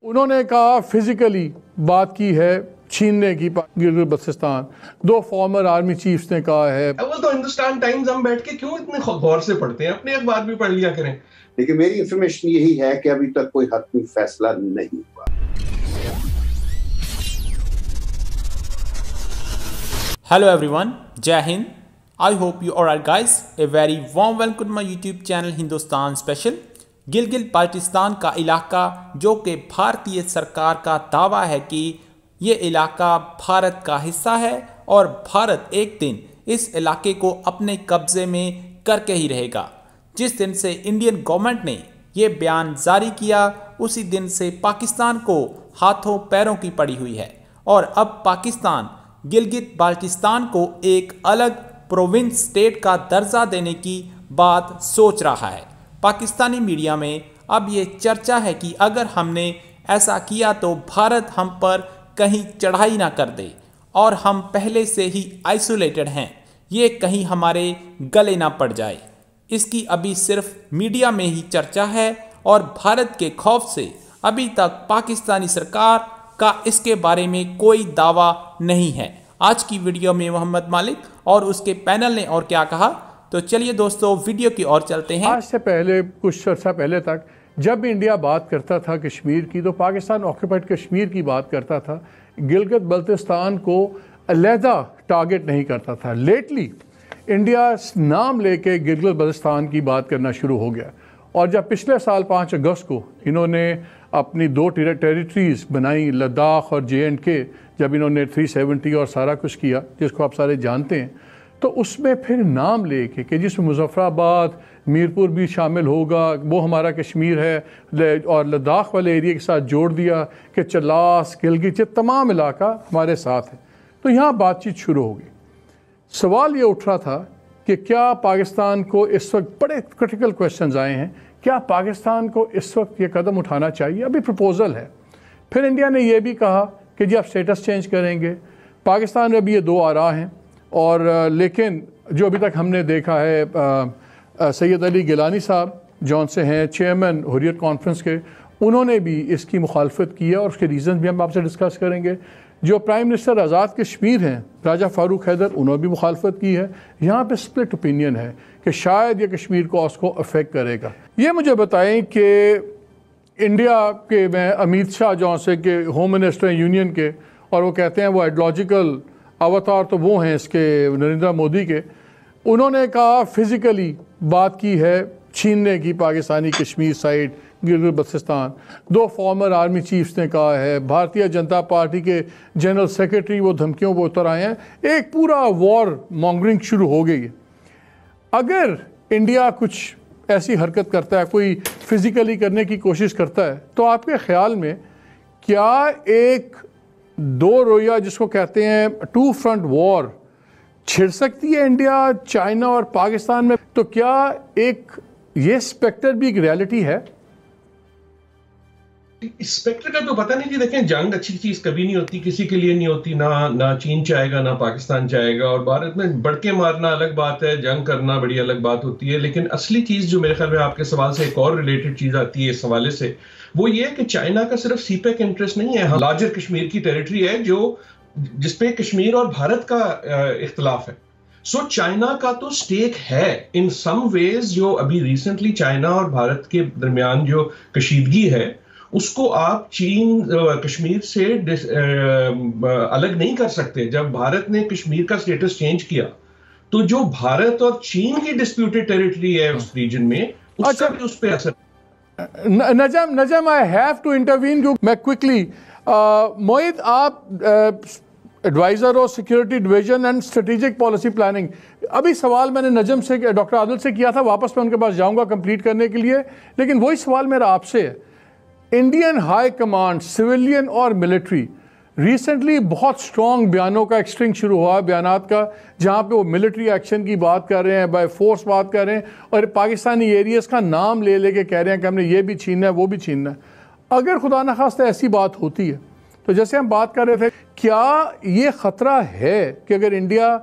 انہوں نے کہا فزیکلی بات کی ہے چھیننے کی Gilgit Baltistan. 2 former army chiefs نے کہا ہے. اول تو ہندوستان ٹائمز ہم بیٹھ کے کیوں اتنے غور سے پڑھتے ہیں؟ اپنے اخبار بھی پڑھ لیا کریں. لیکن میری انفارمیشن یہی ہے کہ ابھی تک کوئی حتمی فیصلہ نہیں ہوا. Hello everyone, Jai Hind. I hope you are alright guys. A very warm welcome to my YouTube channel Hindustan special. Gilgit Baltistan کا علاقہ جو کہ بھارتی سرکار کا دعویٰ ہے کہ یہ علاقہ بھارت کا حصہ ہے اور بھارت ایک دن اس علاقے کو اپنے قبضے میں کر کے ہی رہے گا. جس دن سے انڈین گورنمنٹ نے یہ بیان جاری کیا اسی دن سے پاکستان کو ہاتھوں پیروں کی پڑی ہوئی ہے اور اب پاکستان گلگت بلتستان کو ایک الگ پروونس سٹیٹ کا درجہ دینے کی بات سوچ رہا ہے. پاکستانی میڈیا میں اب یہ چرچا ہے کہ اگر ہم نے ایسا کیا تو بھارت ہم پر کہیں چڑھائی نہ کر دے اور ہم پہلے سے ہی آئسولیٹڈ ہیں, یہ کہیں ہمارے گلے نہ پڑ جائے. اس کی ابھی صرف میڈیا میں ہی چرچا ہے اور بھارت کے خوف سے ابھی تک پاکستانی سرکار کا اس کے بارے میں کوئی دعویٰ نہیں ہے. آج کی ویڈیو میں محمد مالک اور اس کے پینل نے اور کیا کہا, تو چلیے دوستو ویڈیو کی اور چلتے ہیں. آج سے پہلے کچھ عرصہ پہلے تک جب انڈیا بات کرتا تھا کشمیر کی تو پاکستان آکوپائڈ کشمیر کی بات کرتا تھا, گلگت بلتستان کو علیحدہ ٹارگٹ نہیں کرتا تھا. لیٹلی انڈیا نام لے کے گلگت بلتستان کی بات کرنا شروع ہو گیا اور جب پچھلے سال 5 اگست کو انہوں نے اپنی 2 ٹیریٹریز بنائی, لداخ اور JNK, جب انہوں نے 370 اور سارا کچھ کیا جس کو آپ سارے جانتے ہیں, تو اس میں پھر نام لے کے کہ جس میں مظفر آباد, میرپور بھی شامل ہوگا, وہ ہمارا کشمیر ہے, اور لداخ والے ایریے کے ساتھ جوڑ دیا کہ چلاس, گلگت, یہ تمام علاقہ ہمارے ساتھ ہے. تو یہاں بات چیت شروع ہوگی. سوال یہ اٹھ رہا تھا کہ کیا پاکستان کو اس وقت بڑے کرٹیکل کویسچنز آئے ہیں, کیا پاکستان کو اس وقت یہ قدم اٹھانا چاہیے؟ ابھی پروپوزل ہے. پھر انڈیا نے یہ بھی کہا کہ جی آپ سٹیٹس چینج کریں گے. پاکستان میں ابھی یہ 2 آراء ہیں اور لیکن جو ابھی تک ہم نے دیکھا ہے, سید علی گیلانی صاحب جون سے ہیں چیئرمین حریت کانفرنس کے, انہوں نے بھی اس کی مخالفت کی ہے اور اس کے ریزنز بھی ہم آپ سے ڈسکس کریں گے. جو پرائم منسٹر آزاد کشمیر ہیں راجہ فاروق حیدر, انہوں نے بھی مخالفت کی ہے. یہاں پہ سپلٹ اوپینین ہے کہ شاید یہ کشمیر کو اس کو افیکٹ کرے گا. یہ مجھے بتائیں کہ انڈیا کے میں امیت شاہ جون سے کہ ہوم منسٹر ہیں یونین کے, اور وہ کہتے ہیں وہ آئیڈیالوجیکل اوتار تو وہ ہیں اس کے نریندر مودی کے, انہوں نے کہا فزیکلی بات کی ہے چھیننے کی Pakistani Kashmir side Gilgit Baltistan. 2 former army chiefs نے کہا ہے. بھارتیہ جنتا پارٹی کے جنرل سیکرٹری وہ دھمکیوں کو اتر آئے ہیں. ایک پورا وار مانگرنگ شروع ہو گئی ہے. اگر انڈیا کچھ ایسی حرکت کرتا ہے, کوئی فزیکلی کرنے کی کوشش کرتا ہے, تو آپ کے خیال میں کیا ایک 2 رویہ جس کو کہتے ہیں 2 فرنٹ وار چھڑ سکتی ہے انڈیا, چائنا اور پاکستان میں؟ تو کیا ایک یہ سپیکٹر بھی ایک ریالٹی ہے؟ اسپیکٹر کا تو پتہ نہیں جی. دیکھیں, جنگ اچھی چیز کبھی نہیں ہوتی, کسی کے لیے نہیں ہوتی, نہ چین چاہے گا نہ پاکستان چاہے گا. اور بھارت میں بڑکے مارنا الگ بات ہے, جنگ کرنا بڑی الگ بات ہوتی ہے. لیکن اصلی چیز جو میرے خیال میں آپ کے سوال سے ایک اور ریلیٹڈ چیز آتی ہے اس حوالے سے, وہ یہ ہے کہ چائنا کا صرف سی پیک انٹرسٹ نہیں ہے. لارجر کشمیر کی ٹیریٹری ہے جس پہ کشمیر اور بھارت کا اختلاف ہے. سو چائنا کا تو سٹیک ہے ان سم ویز. جو ابھی ریسنٹلی چائنا اور بھارت کے درمیان جو کشیدگی ہے اس کو آپ چین کشمیر سے الگ نہیں کر سکتے. جب بھارت نے کشمیر کا سٹیٹس چینج کیا تو جو بھارت اور چین کی ڈسپیوٹڈ ٹیریٹری ہے اس ریجن میں, اس کا بھی اس پہ اثر. Najam I have to intervene. میں کوئکلی موہت, آپ ایڈوائزر ہو security division and strategic policy planning. ابھی سوال میں نے نجم سے ڈاکٹر عادل سے کیا تھا, واپس میں ان کے پاس جاؤں گا کمپلیٹ کرنے کے لیے, لیکن وہی سوال میرا آپ سے ہے. انڈین ہائی کمانڈ سویلین اور ملٹری ریسنٹلی بہت سٹرونگ بیانوں کا ایکسٹرنگ شروع ہوا, بیانات کا, جہاں پہ وہ ملٹری ایکشن کی بات کر رہے ہیں, بائی فورس بات کر رہے ہیں, اور پاکستانی ایریاز کا نام لے لے کے کہہ رہے ہیں کہ ہم نے یہ بھی چھیننا ہے وہ بھی چھیننا ہے. اگر خدا نخواستہ ایسی بات ہوتی ہے تو جیسے ہم بات کر رہے تھے, کیا یہ خطرہ ہے کہ اگر انڈیا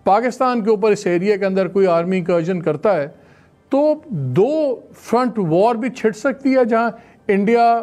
پاکستان کے اوپر اس ایریا کے اندر کوئی آرمی انکرجن کرتا ہے تو 2 فرنٹ وار بھی چھڑ سکتی ہے, جہاں انڈیا